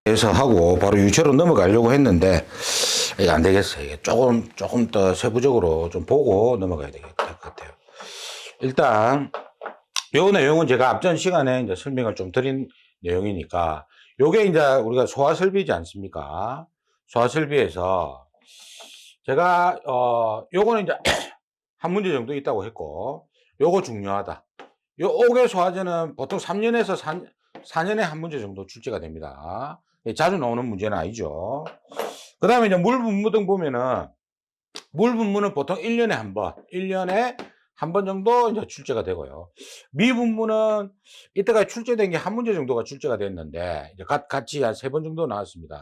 해서 하고 바로 유체로 넘어가려고 했는데 이게 안 되겠어요. 이게 조금 더 세부적으로 좀 보고 넘어가야 될 것 같아요. 일단 요 내용은 제가 앞전 시간에 이제 설명을 좀 드린 내용이니까 요게 이제 우리가 소화설비지 않습니까? 소화설비에서 제가 요거는 이제 한 문제 정도 있다고 했고 요거 중요하다. 요 5개 소화제는 보통 3년에서 4년에 한 문제 정도 출제가 됩니다. 자주 나오는 문제는 아니죠. 그 다음에 이제 물 분무 등 보면은 물 분무는 보통 1년에 한 번, 1년에 한 번 정도 이제 출제가 되고요. 미 분무는 이때까지 출제된 게 한 문제 정도가 출제가 됐는데 이제 같이 한 3번 정도 나왔습니다.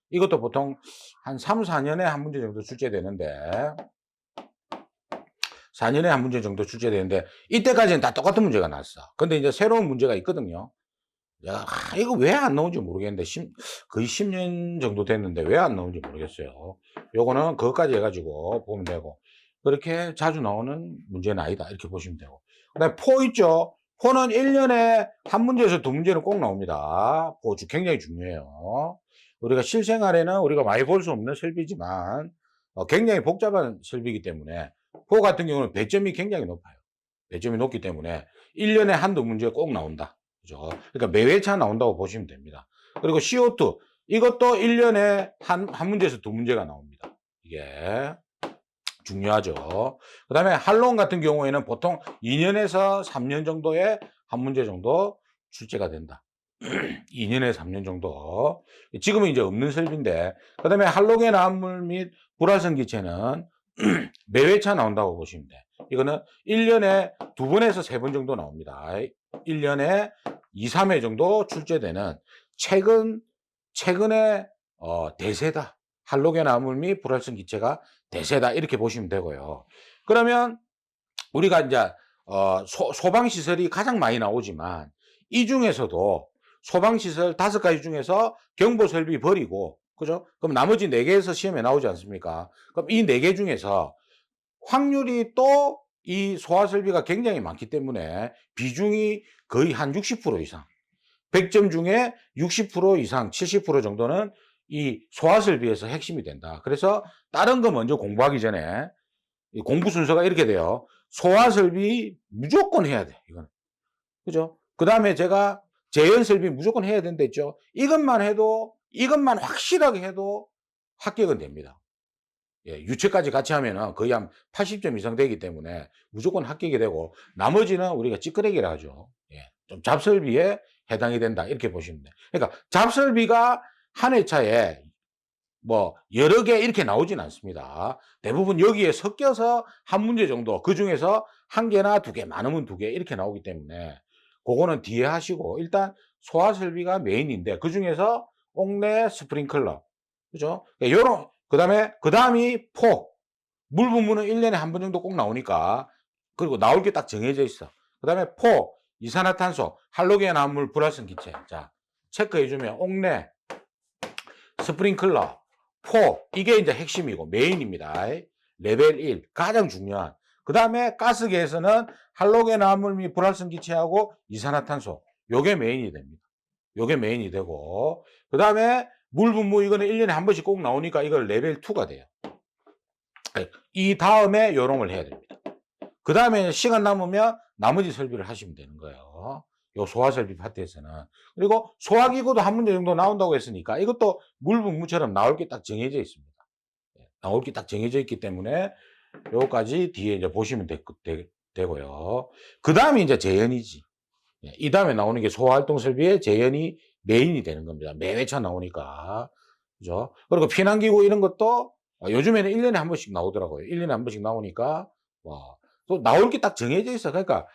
이것도 보통 한 3, 4년에 한 문제 정도 출제되는데 4년에 한 문제 정도 출제되는데 이때까지는 다 똑같은 문제가 나왔어. 근데 이제 새로운 문제가 있거든요. 야, 이거 왜 안 나온지 모르겠는데 거의 10년 정도 됐는데 왜 안 나온지 모르겠어요. 요거는 그것까지 해가지고 보면 되고 그렇게 자주 나오는 문제는 아니다 이렇게 보시면 되고 그다음에 포 있죠. 포는 1년에 한 문제에서 두 문제는 꼭 나옵니다. 포 굉장히 중요해요. 우리가 실생활에는 우리가 많이 볼 수 없는 설비지만 굉장히 복잡한 설비이기 때문에 포 같은 경우는 배점이 굉장히 높아요. 배점이 높기 때문에 1년에 한두 문제 꼭 나온다. 그죠? 그러니까 매회차 나온다고 보시면 됩니다. 그리고 CO2 이것도 1년에 한 문제에서 두 문제가 나옵니다. 이게 중요하죠. 그 다음에 할론 같은 경우에는 보통 2년에서 3년 정도에 한 문제 정도 출제가 된다. 2년에서 3년 정도. 지금은 이제 없는 설비인데, 그 다음에 할로겐 암물 및 불활성 기체는 매회차 나온다고 보시면 돼. 이거는 1년에 2번에서 3번 정도 나옵니다. 1년에 2, 3회 정도 출제되는 최근에 대세다. 할로겐 암물 및 불활성 기체가 대세다. 이렇게 보시면 되고요. 그러면 우리가 이제 소방시설이 가장 많이 나오지만 이 중에서도 소방시설 5가지 중에서 경보설비 버리고 그죠? 그럼 나머지 4개에서 시험에 나오지 않습니까? 그럼 이 4개 중에서 확률이 또 이 소화설비가 굉장히 많기 때문에 비중이 거의 한 60% 이상 100점 중에 60% 이상 70% 정도는 이 소화설비에서 핵심이 된다. 그래서 다른 거 먼저 공부하기 전에 공부 순서가 이렇게 돼요. 소화설비 무조건 해야 돼. 이건 그죠? 그 다음에 제가 재현설비 무조건 해야 된다 했죠. 이것만 확실하게 해도 합격은 됩니다. 예, 유체까지 같이 하면은 거의 한 80점 이상 되기 때문에 무조건 합격이 되고 나머지는 우리가 찌끄레기라 하죠. 예, 좀 잡설비에 해당이 된다 이렇게 보시면 돼요. 그러니까 잡설비가 한 회차에 뭐 여러 개 이렇게 나오진 않습니다. 대부분 여기에 섞여서 한 문제 정도 그중에서 한 개나 두 개 많으면 두 개 이렇게 나오기 때문에 그거는 뒤에 하시고 일단 소화설비가 메인인데 그중에서 옥내 스프링클러 그죠? 요런 그다음이 물 분무는 1년에 한 번 정도 꼭 나오니까 그리고 나올 게 딱 정해져 있어. 그다음에 이산화탄소, 할로겐 암물 불활성 기체. 자, 체크해 주면 옥내 스프링클러 이게 이제 핵심이고 메인입니다. 레벨 1 가장 중요한. 그 다음에 가스계에서는 할로겐 암물 및 불활성 기체하고 이산화탄소 요게 메인이 됩니다. 요게 메인이 되고 그 다음에 물 분무 이거는 1년에 한 번씩 꼭 나오니까 이걸 레벨 2가 돼요. 이 다음에 요령을 해야 됩니다. 그 다음에 시간 남으면 나머지 설비를 하시면 되는 거예요. 요 소화설비 파트에서는. 그리고 소화기구도 한 문제 정도 나온다고 했으니까 이것도 물 분무처럼 나올 게 딱 정해져 있습니다. 나올 게 딱 정해져 있기 때문에 요까지 뒤에 이제 보시면 되고요. 그 다음에 이제 재현이지. 이 다음에 나오는 게 소화활동 설비의 재현이 메인이 되는 겁니다. 매회차 나오니까. 그죠? 그리고 피난기구 이런 것도 요즘에는 1년에 한 번씩 나오더라고요. 1년에 한 번씩 나오니까, 와, 또 나올 게 딱 정해져 있어. 그러니까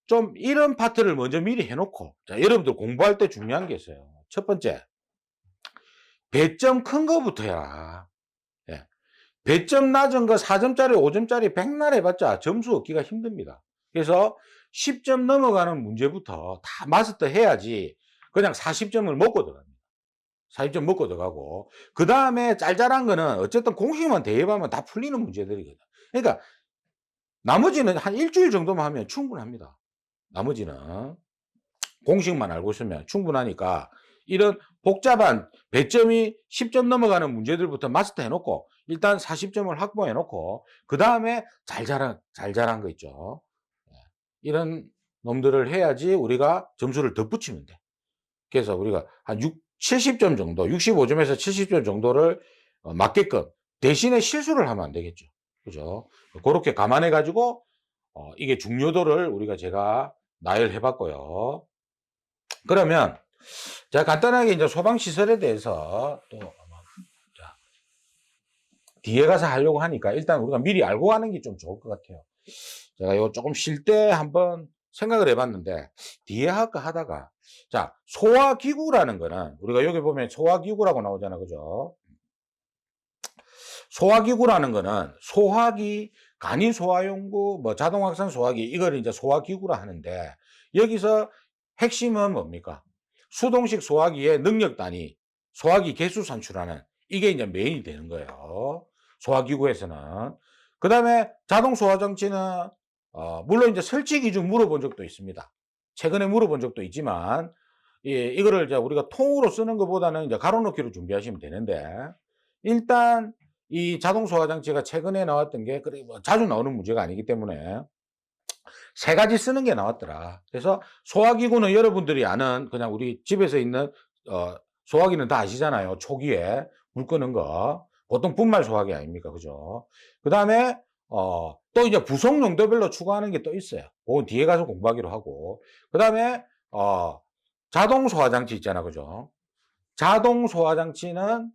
좀 이런 파트를 먼저 미리 해놓고, 자, 여러분들 공부할 때 중요한 게 있어요. 첫 번째, 배점 큰 거부터야. 예. 배점 낮은 거 4점짜리, 5점짜리 백날 해봤자 점수 얻기가 힘듭니다. 그래서 10점 넘어가는 문제부터 다 마스터 해야지 그냥 40점을 먹고 들어갑니다. 40점 먹고 들어가고 그 다음에 짤짤한 거는 어쨌든 공식만 대입하면 다 풀리는 문제들이거든. 그러니까 나머지는 한 일주일 정도만 하면 충분합니다. 나머지는 공식만 알고 있으면 충분하니까 이런 복잡한 배점이 10점 넘어가는 문제들부터 마스터해 놓고 일단 40점을 확보해 놓고 그다음에 잘 자란 거 있죠. 예. 이런 놈들을 해야지 우리가 점수를 덧붙이면 돼. 그래서 우리가 한 70점 정도, 65점에서 70점 정도를 맞게끔 대신에 실수를 하면 안 되겠죠. 그죠? 그렇게 감안해 가지고 이게 중요도를 제가 나열해 봤고요. 그러면 제가 간단하게 이제 소방시설에 대해서 또 자, 뒤에 가서 하려고 하니까 일단 우리가 미리 알고 가는 게 좀 좋을 것 같아요. 제가 요 조금 쉴 때 한번 생각을 해봤는데 뒤에 할까 하다가 자, 소화기구라는 거는 우리가 여기 보면 소화기구라고 나오잖아. 그죠? 소화기구라는 거는 소화기, 간이소화용구, 뭐 자동확산 소화기 이걸 이제 소화기구라 하는데 여기서 핵심은 뭡니까? 수동식 소화기의 능력 단위, 소화기 개수 산출하는 이게 이제 메인이 되는 거예요. 소화기구에서는. 그 다음에 자동 소화장치는 물론 이제 설치 기준 물어본 적도 있습니다. 최근에 물어본 적도 있지만 이거를 이제 우리가 통으로 쓰는 것보다는 이제 가로놓기로 준비하시면 되는데 일단 이 자동 소화장치가 최근에 나왔던 게 그리 뭐 자주 나오는 문제가 아니기 때문에 세 가지 쓰는 게 나왔더라. 그래서 소화기구는 여러분들이 아는 그냥 우리 집에서 있는 소화기는 다 아시잖아요. 초기에 물 끄는 거. 보통 분말 소화기 아닙니까? 그죠? 그다음에 또 이제 부속 용도별로 추가하는 게 또 있어요. 그건 뒤에 가서 공부하기로 하고. 그다음에 자동 소화장치 있잖아. 그죠? 자동 소화장치는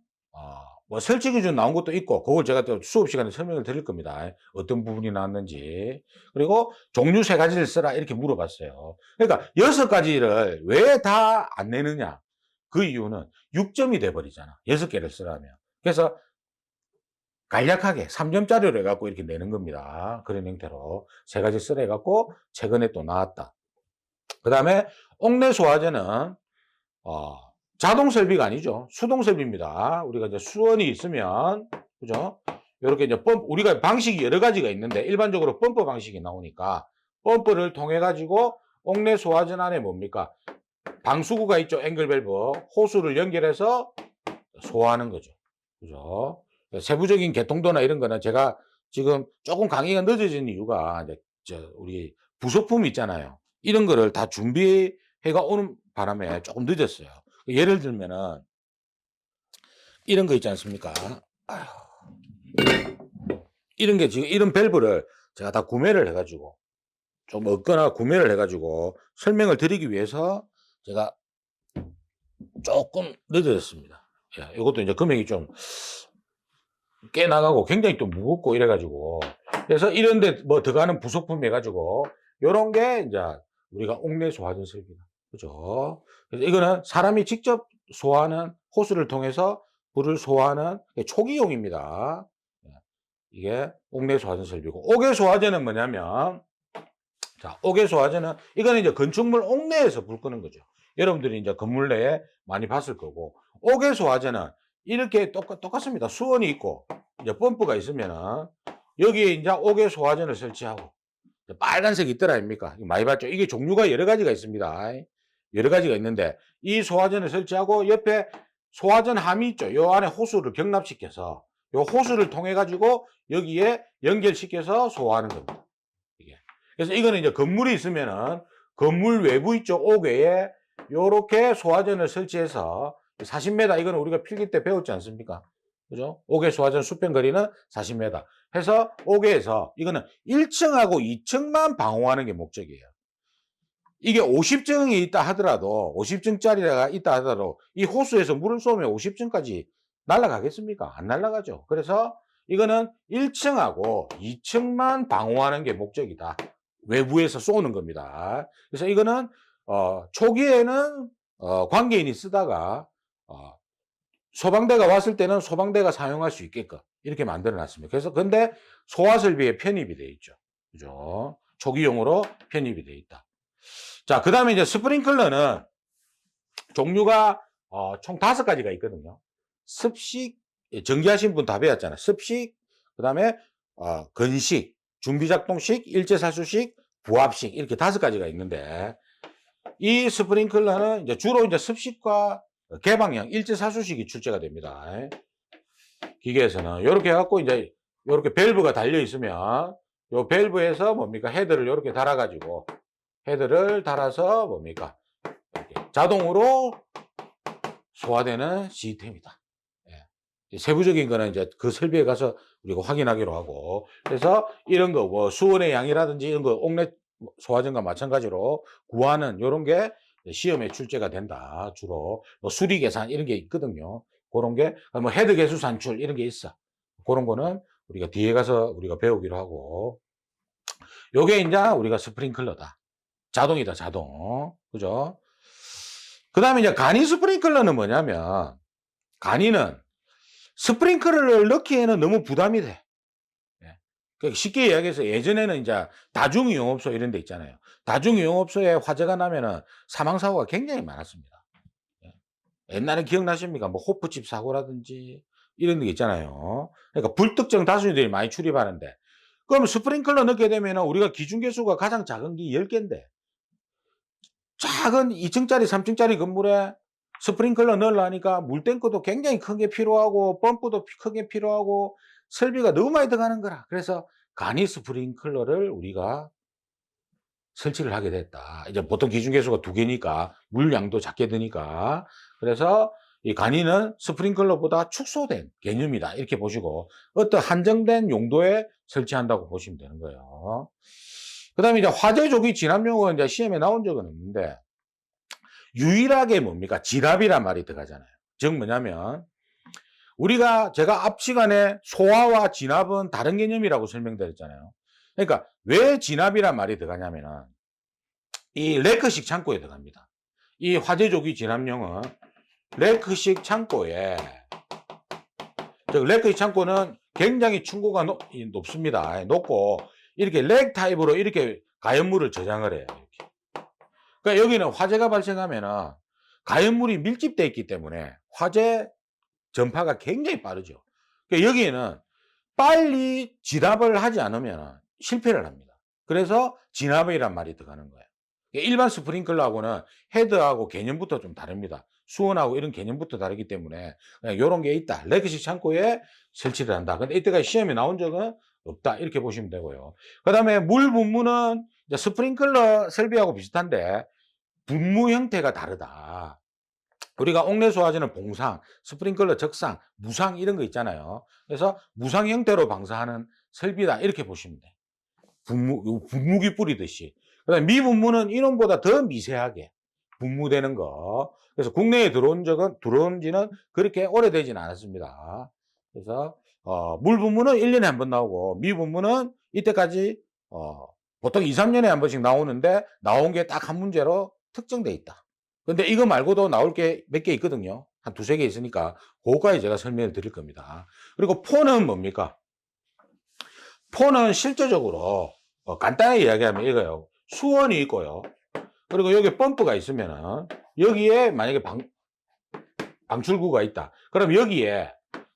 뭐 설치 기준 나온 것도 있고 그걸 제가 또 수업 시간에 설명을 드릴 겁니다. 어떤 부분이 나왔는지. 그리고 종류 세 가지를 쓰라 이렇게 물어봤어요. 그러니까 6가지를 왜 다 안 내느냐. 그 이유는 6점이 돼 버리잖아. 6개를 쓰라면. 그래서 간략하게 3점짜리로 해갖고 이렇게 내는 겁니다. 그런 형태로 세 가지 쓰라 해갖고 최근에 또 나왔다. 그 다음에 옥내 소화제는 자동 설비가 아니죠. 수동 설비입니다. 우리가 이제 수원이 있으면, 그죠? 이렇게 이제 우리가 방식이 여러 가지가 있는데, 일반적으로 펌프 방식이 나오니까, 펌프를 통해가지고, 옥내 소화전 안에 뭡니까? 방수구가 있죠. 앵글밸브. 호수를 연결해서 소화하는 거죠. 그죠? 세부적인 개통도나 이런 거는 제가 지금 조금 강의가 늦어진 이유가, 이제 우리 부속품 있잖아요. 이런 거를 다 준비해가 오는 바람에 조금 늦었어요. 예를 들면은 이런 거 있지 않습니까? 이런 게 지금 이런 밸브를 제가 다 구매를 해가지고 좀 얻거나 구매를 해가지고 설명을 드리기 위해서 제가 조금 늦어졌습니다. 예, 이것도 이제 금액이 좀 꽤 나가고 굉장히 또 무겁고 이래가지고 그래서 이런데 뭐 들어가는 부속품 해가지고 요런 게 이제 우리가 옥내 소화전 설비다. 그죠? 그래서 이거는 사람이 직접 소화하는 호수를 통해서 물을 소화하는 초기용입니다. 이게 옥내 소화전 설비고 옥외 소화전은 뭐냐면 자, 옥외 소화전은 이거는 이제 건축물 옥내에서 불 끄는 거죠. 여러분들이 이제 건물 내에 많이 봤을 거고 옥외 소화전은 이렇게 똑같습니다. 수원이 있고 이제 펌프가 있으면은 여기에 이제 옥외 소화전을 설치하고 빨간색이 있더라 아닙니까? 많이 봤죠? 이게 종류가 여러 가지가 있습니다. 여러 가지가 있는데 이 소화전을 설치하고 옆에 소화전 함이 있죠. 요 안에 호수를 경납시켜서 요 호수를 통해 가지고 여기에 연결시켜서 소화하는 겁니다. 이게. 그래서 이거는 이제 건물이 있으면은 건물 외부 있죠. 옥외에 요렇게 소화전을 설치해서 40m 이거는 우리가 필기 때 배웠지 않습니까? 그죠? 옥외 소화전 수평 거리는 40m. 해서 옥외에서 이거는 1층하고 2층만 방호하는 게 목적이에요. 이게 50층이 있다 하더라도 50층짜리가 있다 하더라도 이 호수에서 물을 쏘면 50층까지 날아가겠습니까? 안 날아가죠. 그래서 이거는 1층하고 2층만 방호하는 게 목적이다. 외부에서 쏘는 겁니다. 그래서 이거는 초기에는 관계인이 쓰다가 소방대가 왔을 때는 소방대가 사용할 수 있게끔 이렇게 만들어 놨습니다. 그래서 근데 소화설비에 편입이 되어 있죠. 그죠? 초기용으로 편입이 되어 있다. 자, 그 다음에 이제 스프링클러는 종류가 총 5가지가 있거든요. 습식, 전기하신 분 다 배웠잖아요. 습식, 그 다음에 건식, 준비작동식, 일제살수식, 부합식 이렇게 5가지가 있는데 이 스프링클러는 이제 주로 이제 습식과 개방형 일제사수식이 출제가 됩니다. 기계에서는 요렇게 해 갖고 이제 요렇게 밸브가 달려 있으면 요 밸브에서 뭡니까? 헤드를 요렇게 달아 가지고 헤드를 달아서 뭡니까? 이렇게 자동으로 소화되는 시스템이다. 예. 세부적인 거는 이제 그 설비에 가서 우리가 확인하기로 하고, 그래서 이런 거 뭐 수온의 양이라든지 이런 거 옥내 소화전과 마찬가지로 구하는 요런 게 시험에 출제가 된다. 주로 뭐 수리 계산 이런 게 있거든요. 그런 게 뭐 헤드 계수 산출 이런 게 있어. 그런 거는 우리가 뒤에 가서 우리가 배우기로 하고, 요게 이제 우리가 스프링클러다. 자동이다, 자동. 그죠? 그 다음에 이제 간이 스프링클러는 뭐냐면, 간이는 스프링클러를 넣기에는 너무 부담이 돼. 예. 그러니까 쉽게 이야기해서 예전에는 이제 다중이용업소 이런 데 있잖아요. 다중이용업소에 화재가 나면은 사망사고가 굉장히 많았습니다. 예. 옛날에 기억나십니까? 뭐 호프집 사고라든지 이런 게 있잖아요. 그러니까 불특정 다수들이 많이 출입하는데, 그럼 스프링클러 넣게 되면은 우리가 기준계수가 가장 작은 게 10개인데, 작은 2층짜리, 3층짜리 건물에 스프링클러 넣으려니까 물탱크도 굉장히 큰 게 필요하고, 펌프도 크게 필요하고, 설비가 너무 많이 들어가는 거라. 그래서 간이 스프링클러를 우리가 설치를 하게 됐다. 이제 보통 기준 계수가 2개니까 물량도 작게 드니까. 그래서 이 간이는 스프링클러보다 축소된 개념이다. 이렇게 보시고, 어떤 한정된 용도에 설치한다고 보시면 되는 거예요. 그 다음에 이제 화재 조기 진압용은 이제 시험에 나온 적은 없는데, 유일하게 뭡니까? 진압이란 말이 들어가잖아요. 즉 뭐냐면, 제가 앞 시간에 소화와 진압은 다른 개념이라고 설명드렸잖아요. 그러니까 왜 진압이란 말이 들어가냐면은 이 레크식 창고에 들어갑니다. 이 화재조기 진압용은 레크식 창고에, 즉 레크식 창고는 굉장히 층고가 높습니다. 높고 이렇게 렉 타입으로 이렇게 가연물을 저장을 해요. 이렇게. 그러니까 여기는 화재가 발생하면은 가연물이 밀집되어 있기 때문에 화재 전파가 굉장히 빠르죠. 그러니까 여기에는 빨리 진압을 하지 않으면 실패를 합니다. 그래서 진압이란 말이 들어가는 거예요. 일반 스프링클러하고는 헤드하고 개념부터 좀 다릅니다. 수온하고 이런 개념부터 다르기 때문에 이런 게 있다. 레크식 창고에 설치를 한다. 근데 이때까지 시험에 나온 적은 없다. 이렇게 보시면 되고요. 그 다음에 물 분무는 스프링클러 설비하고 비슷한데 분무 형태가 다르다. 우리가 옥내 소화제는 봉상, 스프링클러 적상, 무상 이런 거 있잖아요. 그래서 무상 형태로 방사하는 설비다. 이렇게 보시면 돼요. 분무기 뿌리듯이. 그다음에 미분무는 이놈보다 더 미세하게 분무되는 거. 그래서 국내에 들어온 지는 그렇게 오래되지는 않았습니다. 그래서 물 분무는 1년에 한 번 나오고, 미분무는 이때까지 보통 2, 3년에 한 번씩 나오는데 나온 게 딱 한 문제로 특정돼 있다. 근데 이거 말고도 나올 게 몇 개 있거든요. 한 2, 3개 있으니까 그거까지 제가 설명을 드릴 겁니다. 그리고 포는 뭡니까? 포는 실제적으로 간단하게 이야기하면 이거예요. 수원이 있고요. 그리고 여기 펌프가 있으면은 여기에 만약에 방출구가 있다. 그럼 여기에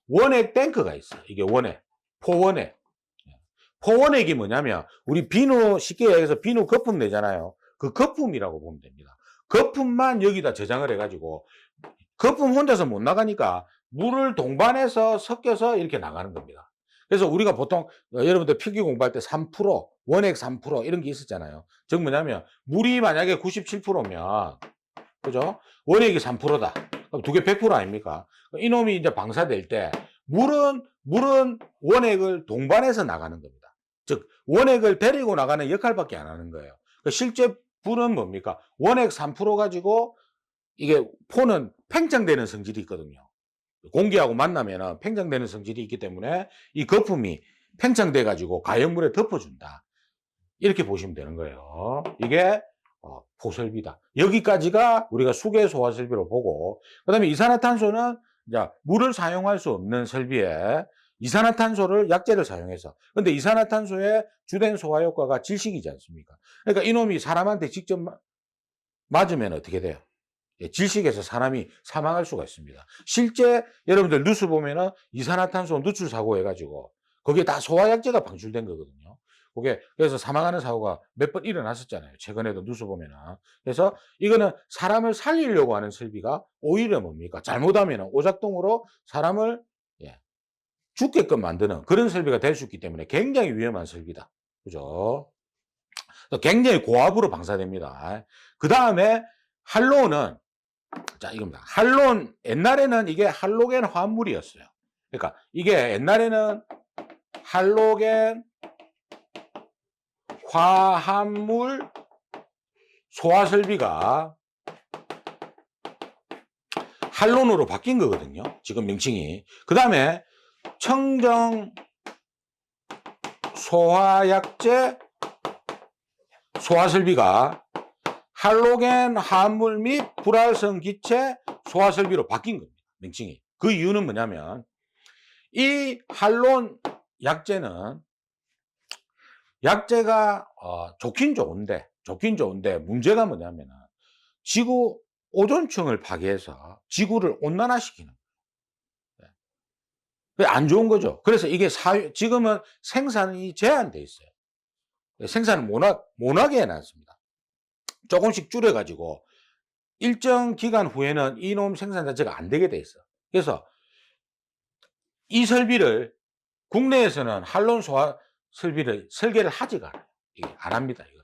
원액 탱크가 있어. 이게 원액. 포원액. 포원액이 뭐냐면 우리 비누, 쉽게 얘기해서 비누 거품 내잖아요. 그 거품이라고 보면 됩니다. 거품만 여기다 저장을 해가지고 거품 혼자서 못 나가니까 물을 동반해서 섞여서 이렇게 나가는 겁니다. 그래서 우리가 보통 여러분들 필기 공부할 때 3%, 원액 3% 이런 게 있었잖아요. 즉 뭐냐면 물이 만약에 97%면 그죠? 원액이 3%다. 그럼 두 개 100% 아닙니까? 이놈이 이제 방사될 때 물은 원액을 동반해서 나가는 겁니다. 즉 원액을 데리고 나가는 역할밖에 안 하는 거예요. 실제 불은 뭡니까? 원액 3% 가지고 이게 포는 팽창되는 성질이 있거든요. 공기하고 만나면 팽창되는 성질이 있기 때문에 이 거품이 팽창돼 가지고 가연물에 덮어준다. 이렇게 보시면 되는 거예요. 이게 포설비다. 여기까지가 우리가 수계 소화 설비로 보고, 그다음에 이산화탄소는 이제 물을 사용할 수 없는 설비에 이산화탄소를 약재를 사용해서. 근데 이산화탄소의 주된 소화 효과가 질식이지 않습니까? 그러니까 이놈이 사람한테 직접 맞으면 어떻게 돼요? 질식에서 사람이 사망할 수가 있습니다. 실제 여러분들 뉴스 보면은 이산화탄소 누출 사고 해가지고 거기에 다 소화약제가 방출된 거거든요. 그게 그래서 사망하는 사고가 몇 번 일어났었잖아요. 최근에도 뉴스 보면은. 그래서 이거는 사람을 살리려고 하는 설비가 오히려 뭡니까? 잘못하면은 오작동으로 사람을 예, 죽게끔 만드는 그런 설비가 될 수 있기 때문에 굉장히 위험한 설비다. 그죠? 굉장히 고압으로 방사됩니다. 그 다음에 할로는 자, 이겁니다. 할론, 옛날에는 이게 할로겐 화합물이었어요. 그러니까 이게 옛날에는 할로겐 화합물 소화 설비가 할론으로 바뀐 거거든요. 지금 명칭이. 그 다음에 청정 소화약제 소화 설비가 할로겐 화합물 및 불활성 기체 소화 설비로 바뀐 겁니다. 명칭이. 그 이유는 뭐냐면 이 할론 약제는 약제가 좋긴 좋은데 문제가 뭐냐면은 지구 오존층을 파괴해서 지구를 온난화시키는 거예요. 그게 안 좋은 거죠. 그래서 이게 지금은 생산이 제한돼 있어요. 생산을 못하게 해놨습니다. 조금씩 줄여가지고 일정 기간 후에는 이놈 생산 자체가 안 되게 돼 있어. 그래서 이 설비를 국내에서는 할론 소화 설비를 설계를 하지가 않아요. 이게 안 합니다. 이거.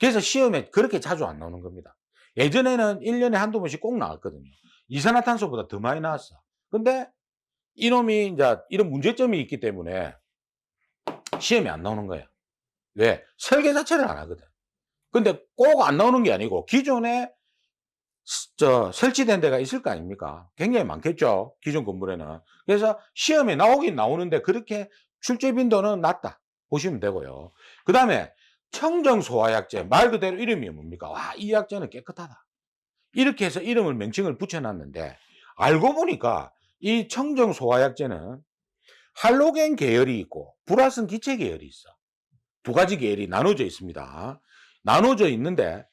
그래서 시험에 그렇게 자주 안 나오는 겁니다. 예전에는 1년에 한두 번씩 꼭 나왔거든요. 이산화탄소보다 더 많이 나왔어. 근데 이놈이 이제 이런 문제점이 있기 때문에 시험에 안 나오는 거예요. 왜? 설계 자체를 안 하거든. 근데 꼭 안 나오는 게 아니고 기존에 설치된 데가 있을 거 아닙니까? 굉장히 많겠죠. 기존 건물에는. 그래서 시험에 나오긴 나오는데 그렇게 출제 빈도는 낮다. 보시면 되고요. 그 다음에 청정소화약제. 말 그대로 이름이 뭡니까? 와, 이 약제는 깨끗하다. 이렇게 해서 이름을 명칭을 붙여놨는데 알고 보니까 이 청정소화약제는 할로겐 계열이 있고 불활성 기체 계열이 있어. 두 가지 계열이 나눠져 있습니다. 나눠져 있는데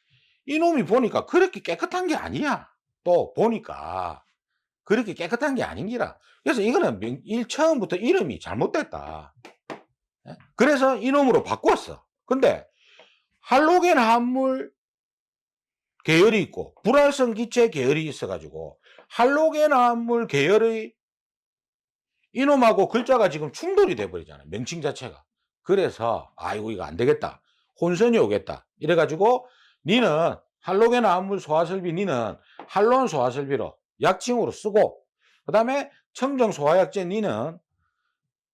이놈이 보니까 그렇게 깨끗한 게 아니야. 또 보니까 그렇게 깨끗한 게 아닌기라. 그래서 이거는 처음부터 이름이 잘못됐다. 그래서 이놈으로 바꿨어. 근데 할로겐 화합물 계열이 있고 불활성 기체 계열이 있어가지고 할로겐 화합물 계열의 이놈하고 글자가 지금 충돌이 돼버리잖아요. 명칭 자체가. 그래서 아이고 이거 안 되겠다. 혼선이 오겠다. 이래가지고 니는 할로겐 화합물 소화설비 니는 할론 소화설비로 약칭으로 쓰고 그 다음에 청정 소화약제 니는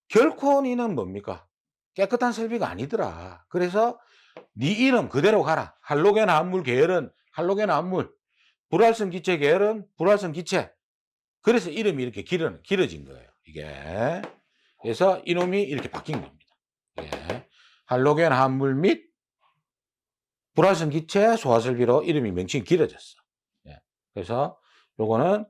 결코 니는 뭡니까? 깨끗한 설비가 아니더라. 그래서 니 이름 그대로 가라. 할로겐 화합물 계열은 할로겐 화합물, 불활성 기체 계열은 불활성 기체. 그래서 이름이 이렇게 길어진 거예요. 이게. 그래서 이놈이 이렇게 바뀐 겁니다. 예. 할로겐 화합물 및 불활성 기체 소화설비로 이름이 명칭이 길어졌어. 예. 그래서 요거는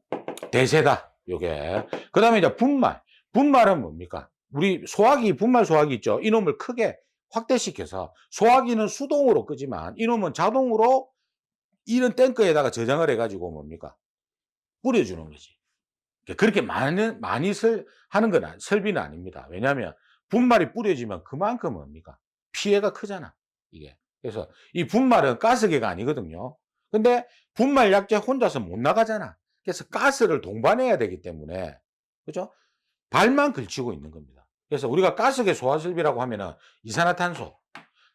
대세다. 요게. 그 다음에 이제 분말. 분말은 뭡니까? 우리 소화기, 분말 소화기 있죠? 이놈을 크게 확대시켜서 소화기는 수동으로 끄지만 이놈은 자동으로 이런 탱크에다가 저장을 해가지고 뭡니까? 뿌려주는 거지. 그렇게 많이 하는 건 설비는 아닙니다. 왜냐하면 분말이 뿌려지면 그만큼 뭡니까? 피해가 크잖아. 이게. 그래서 이 분말은 가스계가 아니거든요. 근데 분말 약제 혼자서 못 나가잖아. 그래서 가스를 동반해야 되기 때문에 그죠? 발만 걸치고 있는 겁니다. 그래서 우리가 가스계 소화설비라고 하면은 이산화탄소,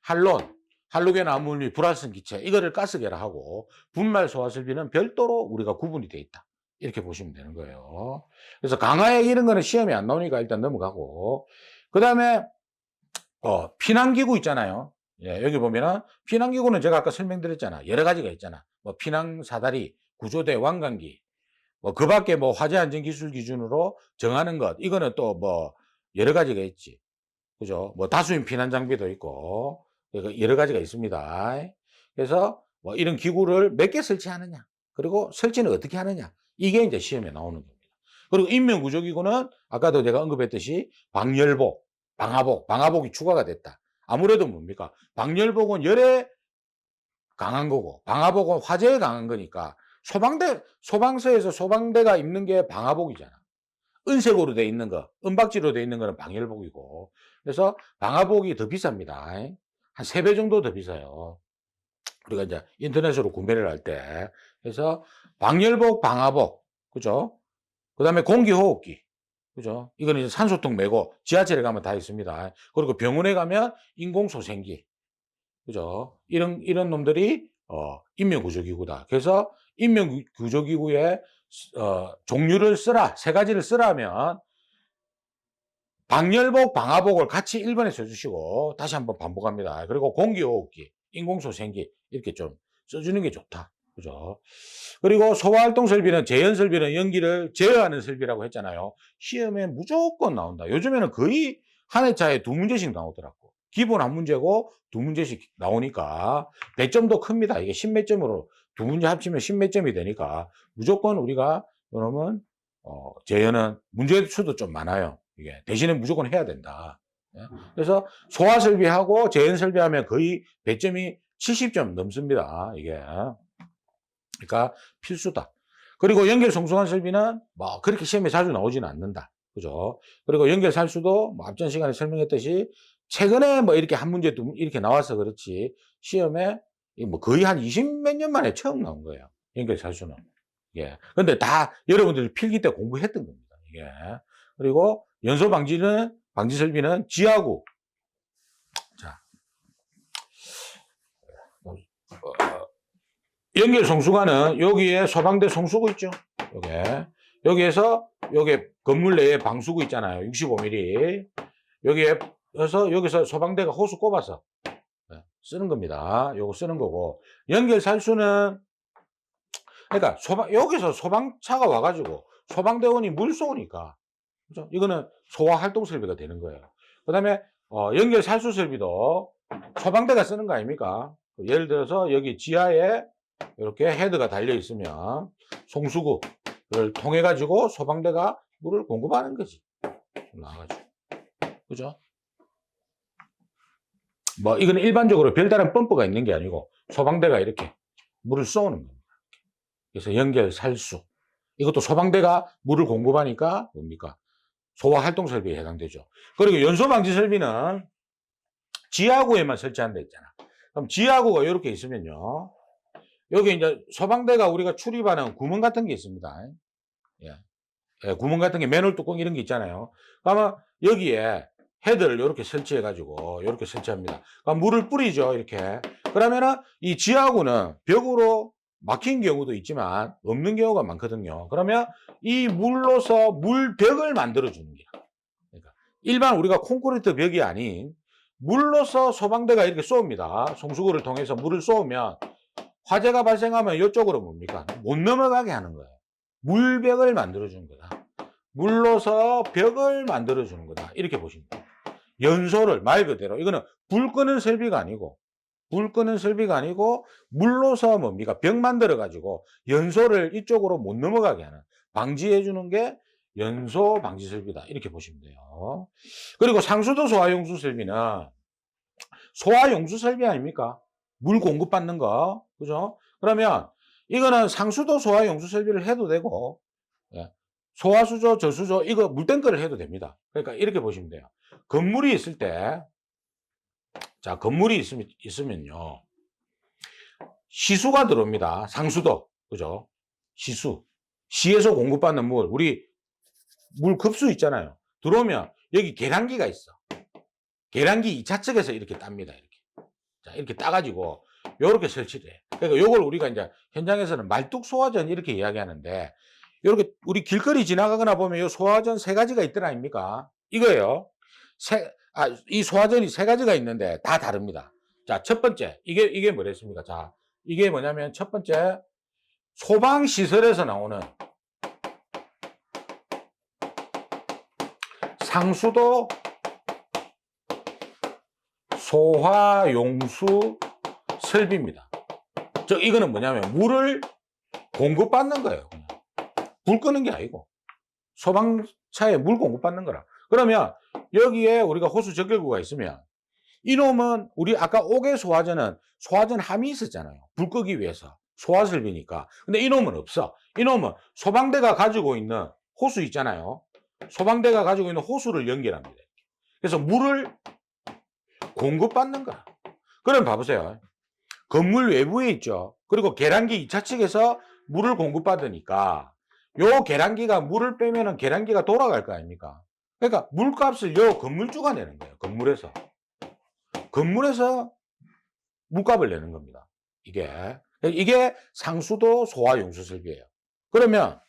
할론, 할로겐 화합물, 불활성 기체 이거를 가스계라 하고 분말 소화설비는 별도로 우리가 구분이 돼 있다. 이렇게 보시면 되는 거예요. 그래서 강화액 이런 거는 시험에 안 나오니까 일단 넘어가고 그 다음에 피난기구 있잖아요. 예, 여기 보면은 피난기구는 제가 아까 설명드렸잖아. 여러 가지가 있잖아. 뭐 피난사다리, 구조대, 왕관기 뭐 그 밖에 뭐 화재 안전 기술 기준으로 정하는 것 이거는 또 뭐 여러 가지가 있지. 그죠? 뭐 다수인 피난 장비도 있고 여러 가지가 있습니다. 그래서 뭐 이런 기구를 몇 개 설치하느냐 그리고 설치는 어떻게 하느냐 이게 이제 시험에 나오는 겁니다. 그리고 인명구조기구는 아까도 제가 언급했듯이 방열복, 방화복이 추가가 됐다. 아무래도 뭡니까? 방열복은 열에 강한 거고 방화복은 화재에 강한 거니까 소방서에서 소방대가 입는 게 방화복이잖아. 은색으로 돼 있는 거, 은박지로 돼 있는 거는 방열복이고. 그래서 방화복이 더 비쌉니다. 한 3배 정도 더 비싸요. 우리가 이제 인터넷으로 구매를 할 때. 그래서 방열복, 방화복, 그죠? 그 다음에 공기호흡기, 그죠? 이거는 이제 산소통 메고 지하철에 가면 다 있습니다. 그리고 병원에 가면 인공소생기, 그죠? 이런 놈들이, 인명구조기구다. 그래서 인명구조기구의, 종류를 쓰라, 3가지를 쓰라 하면, 방열복, 방화복을 같이 1번에 써주시고, 다시 한번 반복합니다. 그리고 공기호흡기, 인공소생기, 이렇게 좀 써주는 게 좋다. 그죠? 그리고 소화활동 설비는 제연 설비는 연기를 제어하는 설비라고 했잖아요. 시험에 무조건 나온다. 요즘에는 거의 한 회차에 2문제씩 나오더라고. 기본 한 문제고 2문제씩 나오니까 배점도 큽니다. 이게 10몇 점으로 2문제 합치면 10몇 점이 되니까 무조건 우리가 그러면 제연은 문제 수도 좀 많아요. 이게 대신에 무조건 해야 된다. 그래서 소화 설비하고 제연 설비하면 거의 배점이 70점 넘습니다. 이게. 그러니까 필수다. 그리고 연결 성숙한 설비는 뭐 그렇게 시험에 자주 나오지는 않는다. 그죠? 그리고 연결 살수도 뭐 앞전 시간에 설명했듯이 최근에 뭐 이렇게 한 문제 이렇게 나와서 그렇지 시험에 뭐 거의 한 20몇 년 만에 처음 나온 거예요. 연결 살수는. 예. 근데 다 여러분들이 필기 때 공부했던 겁니다. 이게. 그리고 연소 방지 설비는 지하구. 자. 연결 송수관은 여기에 소방대 송수구 있죠. 여기에서 여기 건물 내에 방수구 있잖아요. 65mm. 여기서 소방대가 호수 꼽아서 쓰는 겁니다. 요거 쓰는 거고. 연결 살수는 그러니까 여기서 소방차가 와가지고 소방대원이 물 쏘니까 그죠? 이거는 소화 활동 설비가 되는 거예요. 그다음에 연결 살수 설비도 소방대가 쓰는 거 아닙니까? 예를 들어서 여기 지하에 이렇게 헤드가 달려 있으면 송수구를 통해 가지고 소방대가 물을 공급하는 거지. 나와가지고 그죠? 뭐 이거는 일반적으로 별다른 펌프가 있는 게 아니고 소방대가 이렇게 물을 쏘는 겁니다. 그래서 연결 살수 이것도 소방대가 물을 공급하니까 뭡니까? 소화 활동 설비에 해당되죠. 그리고 연소 방지 설비는 지하구에만 설치한 데 있잖아. 그럼 지하구가 이렇게 있으면요. 여기 이제 소방대가 우리가 출입하는 구멍 같은 게 있습니다. 예. 예, 구멍 같은 게 맨홀 뚜껑 이런 게 있잖아요. 그러면 여기에 헤드를 이렇게 설치해 가지고 이렇게 설치합니다. 그럼 물을 뿌리죠. 이렇게. 그러면은 이 지하구는 벽으로 막힌 경우도 있지만 없는 경우가 많거든요. 그러면 이 물로서 물벽을 만들어 주는 거야. 그러니까 일반 우리가 콘크리트 벽이 아닌 물로서 소방대가 이렇게 쏘옵니다. 송수구를 통해서 물을 쏘면 화재가 발생하면 이쪽으로 뭡니까? 못 넘어가게 하는 거예요. 물벽을 만들어주는 거다. 물로서 벽을 만들어주는 거다. 이렇게 보시면 돼요. 연소를 말 그대로 이거는 불 끄는 설비가 아니고 물로서 뭡니까? 벽 만들어 가지고 연소를 이쪽으로 못 넘어가게 하는 방지해 주는 게 연소 방지 설비다. 이렇게 보시면 돼요. 그리고 상수도 소화용수 설비는 소화용수 설비 아닙니까? 물 공급받는 거. 그죠? 그러면 이거는 상수도 소화용수 설비를 해도 되고, 예. 소화수조, 저수조, 이거 물탱크를 해도 됩니다. 그러니까 이렇게 보시면 돼요. 건물이 있을 때, 자, 건물이 있으면요. 시수가 들어옵니다. 상수도. 그죠? 시수. 시에서 공급받는 물, 우리 물 급수 있잖아요. 들어오면 여기 계량기가 있어. 계량기 2차 측에서 이렇게 땁니다. 이렇게. 자, 이렇게 따가지고, 요렇게 설치를 해. 그러니까 요걸 우리가 이제 현장에서는 말뚝 소화전 이렇게 이야기하는데, 요렇게 우리 길거리 지나가거나 보면 요 소화전 3가지가 있더라 아닙니까? 이거예요. 이 소화전이 3가지가 있는데 다 다릅니다. 자, 첫 번째. 이게 뭐랬습니까? 자, 이게 뭐냐면 첫 번째, 소방시설에서 나오는 상수도 소화용수 설비입니다. 이거는 뭐냐면 물을 공급받는 거예요. 그냥. 불 끄는 게 아니고 소방차에 물 공급받는 거라. 그러면 여기에 우리가 호수 적결구가 있으면 이놈은 우리 아까 5개 소화전은 소화전 함이 있었잖아요. 불 끄기 위해서 소화설비니까. 근데 이놈은 없어. 이놈은 소방대가 가지고 있는 호수 있잖아요. 소방대가 가지고 있는 호수를 연결합니다. 그래서 물을 공급받는 거야. 그럼 봐보세요. 건물 외부에 있죠. 그리고 계량기 2차 측에서 물을 공급받으니까 요 계량기가 물을 빼면은 계량기가 돌아갈 거 아닙니까? 그러니까 물값을 요 건물주가 내는 거예요. 건물에서 물값을 내는 겁니다. 이게 상수도 소화 용수 설비예요. 그러면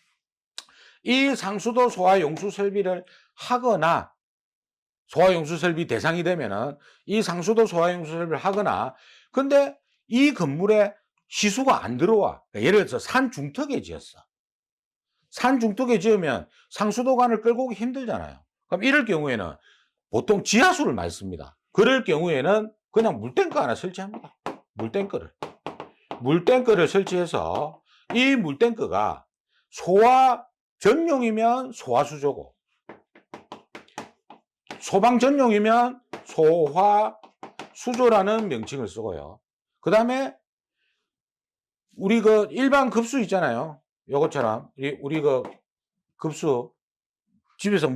이 상수도 소화 용수 설비를 하거나 소화 용수 설비 대상이 되면은 이 상수도 소화 용수 설비를 하거나 근데 이 건물에 시수가 안 들어와. 그러니까 예를 들어서 산 중턱에 지었어. 산 중턱에 지으면 상수도관을 끌고 오기 힘들잖아요. 그럼 이럴 경우에는 보통 지하수를 많이 씁니다. 그럴 경우에는 그냥 물탱크 하나 설치합니다. 물탱크를 설치해서 이 물탱크가 소화 전용이면 소화수조고 소방 전용이면 소화수조라는 명칭을 쓰고요. 그 다음에 우리 그 일반 급수 있잖아요. 요것처럼 우리 그 급수 집에서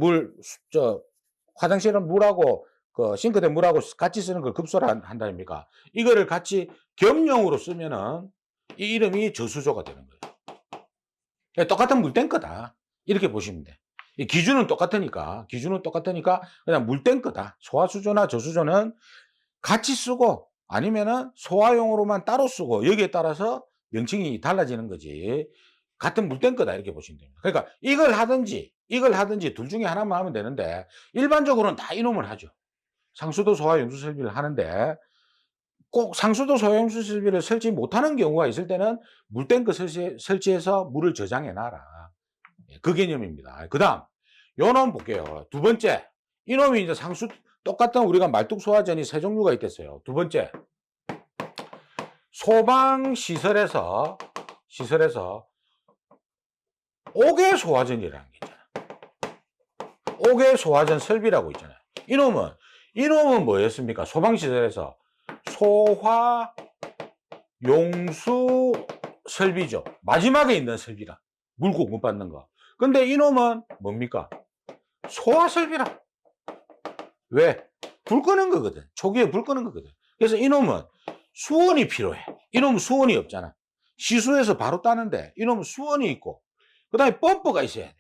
화장실은 물하고 그 싱크대 물하고 같이 쓰는 걸 급수라 한다 아닙니까? 이거를 같이 겸용으로 쓰면은 이 이름이 저수조가 되는 거예요. 똑같은 물탱크다. 이렇게 보시면 돼. 이 기준은 똑같으니까 그냥 물탱크다. 소화수조나 저수조는 같이 쓰고 아니면은 소화용으로만 따로 쓰고 여기에 따라서 명칭이 달라지는 거지. 같은 물탱크다 이렇게 보시면 됩니다. 그러니까 이걸 하든지 둘 중에 하나만 하면 되는데 일반적으로는 다 이놈을 하죠. 상수도 소화 용수 설비를 하는데 꼭 상수도 소화 용수 설비를 설치 못하는 경우가 있을 때는 물탱크 설치해서 물을 저장해 놔라. 그 개념입니다. 그 다음 요놈 볼게요. 두 번째 이놈이 이제 똑같은 우리가 말뚝 소화전이 세 종류가 있겠어요. 두 번째 소방시설에서 옥외 소화전이라는 게 있잖아. 옥외 소화전 설비라고 있잖아요. 이놈은 뭐였습니까? 소방시설에서 소화 용수 설비죠. 마지막에 있는 설비라. 물 공급받는 거. 근데 이놈은 뭡니까? 소화 설비라. 왜? 불 끄는 거거든. 초기에 불 끄는 거거든. 그래서 이놈은 수온이 필요해. 이놈은 수온이 없잖아. 시수에서 바로 따는데 이놈은 수온이 있고 그 다음에 펌프가 있어야 돼.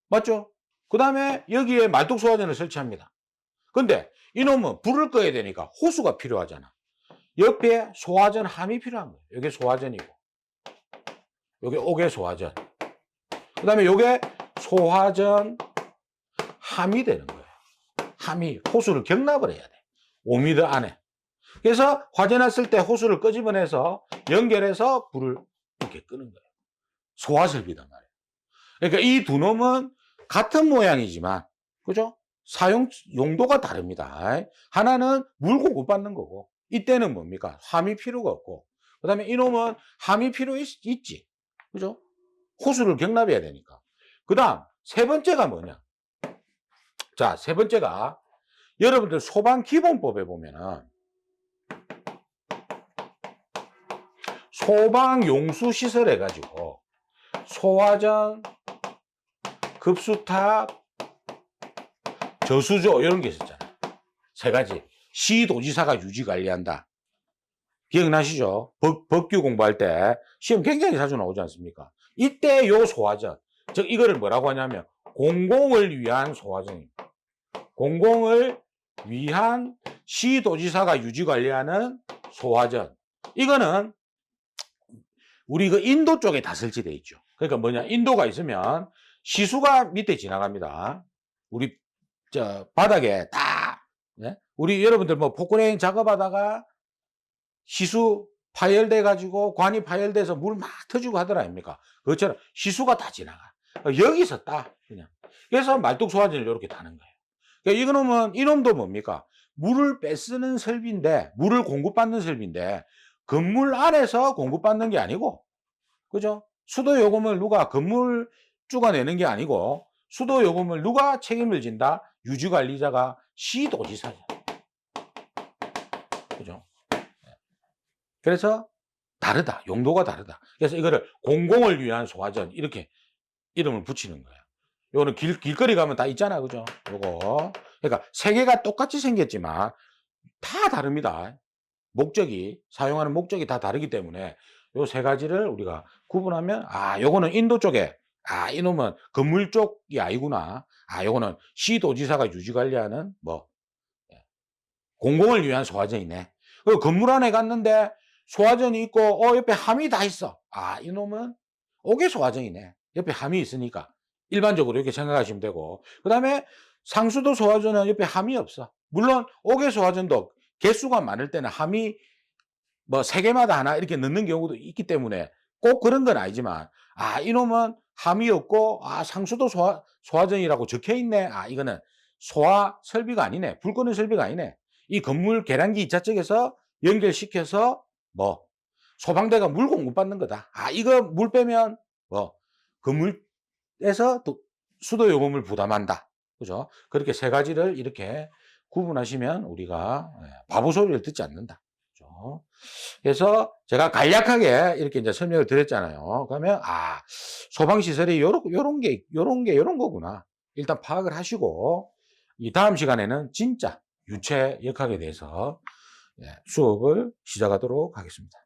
맞죠? 그 다음에 여기에 말뚝 소화전을 설치합니다. 근데 이놈은 불을 꺼야 되니까 호수가 필요하잖아. 옆에 소화전 함이 필요한 거예요. 여기 소화전이고 여기 옥외 소화전. 그 다음에 여기 소화전 함이 되는 거예요. 함이 호수를 경납을 해야 돼. 5m 안에. 그래서 화재 났을 때 호수를 끄집어내서 연결해서 불을 이렇게 끄는 거예요. 소화설비단 말이에요. 그러니까 이 두 놈은 같은 모양이지만, 그죠? 사용 용도가 다릅니다. 하나는 물 공급받는 거고, 이때는 뭡니까? 함이 필요가 없고, 그 다음에 이놈은 함이 있지. 그죠? 호수를 경납해야 되니까. 그 다음, 세 번째가 뭐냐? 자, 세 번째가 여러분들 소방기본법에 보면은 소방용수시설 해가지고 소화전, 급수탑, 저수조 이런 게 있었잖아요. 세 가지. 시도지사가 유지관리한다. 기억나시죠? 법규 공부할 때 시험 굉장히 자주 나오지 않습니까? 이때 요 소화전, 즉 이거를 뭐라고 하냐면 공공을 위한 소화전입니다. 공공을 위한 시도지사가 유지관리하는 소화전. 이거는 우리 그 인도 쪽에 다 설치되어 있죠. 그러니까 뭐냐, 인도가 있으면 시수가 밑에 지나갑니다. 우리 저 바닥에 다, 네? 우리 여러분들 뭐 포크레인 작업하다가 시수 파열돼 가지고 관이 파열돼서 물 막 터지고 하더라 아닙니까? 그것처럼 시수가 다 지나가. 여기서 따 그냥. 그래서 말뚝 소화전을 이렇게 다는 거예요. 그러니까 이놈도 뭡니까? 물을 빼쓰는 설비인데, 물을 공급받는 설비인데 건물 안에서 공급받는 게 아니고, 그죠? 수도 요금을 누가 건물주가 내는 게 아니고 수도 요금을 누가 책임을 진다? 유지관리자가 시도지사죠. 그죠? 그래서 다르다. 용도가 다르다. 그래서 이거를 공공을 위한 소화전 이렇게 이름을 붙이는 거예요. 요거는 길거리 가면 다 있잖아. 그죠? 요거. 그러니까 세 개가 똑같이 생겼지만 다 다릅니다. 목적이, 사용하는 목적이 다 다르기 때문에 요 세 가지를 우리가 구분하면, 아, 요거는 인도 쪽에, 아, 이놈은 건물 쪽이 아니구나. 아, 요거는 시도지사가 유지 관리하는 뭐 공공을 위한 소화전이네. 그리고 건물 안에 갔는데 소화전이 있고 옆에 함이 다 있어. 아, 이놈은 옥외 소화전이네. 옆에 함이 있으니까. 일반적으로 이렇게 생각하시면 되고. 그다음에 상수도 소화전은 옆에 함이 없어. 물론 옥외 소화전도 개수가 많을 때는 함이 뭐 세 개마다 하나 이렇게 넣는 경우도 있기 때문에 꼭 그런 건 아니지만, 아, 이놈은 함이 없고, 아, 상수도 소화전이라고 적혀 있네. 아, 이거는 소화 설비가 아니네. 불 끄는 설비가 아니네. 이 건물 계량기 2차 쪽에서 연결시켜서 뭐 소방대가 물 공급받는 거다. 아, 이거 물 빼면 뭐 건물에서 또 수도 요금을 부담한다. 그죠? 그렇게 세 가지를 이렇게 구분하시면 우리가 바보 소리를 듣지 않는다. 그죠? 그래서 제가 간략하게 이렇게 이제 설명을 드렸잖아요. 그러면, 아, 소방시설이 요런 거구나. 일단 파악을 하시고, 이 다음 시간에는 진짜 유체 역학에 대해서 수업을 시작하도록 하겠습니다.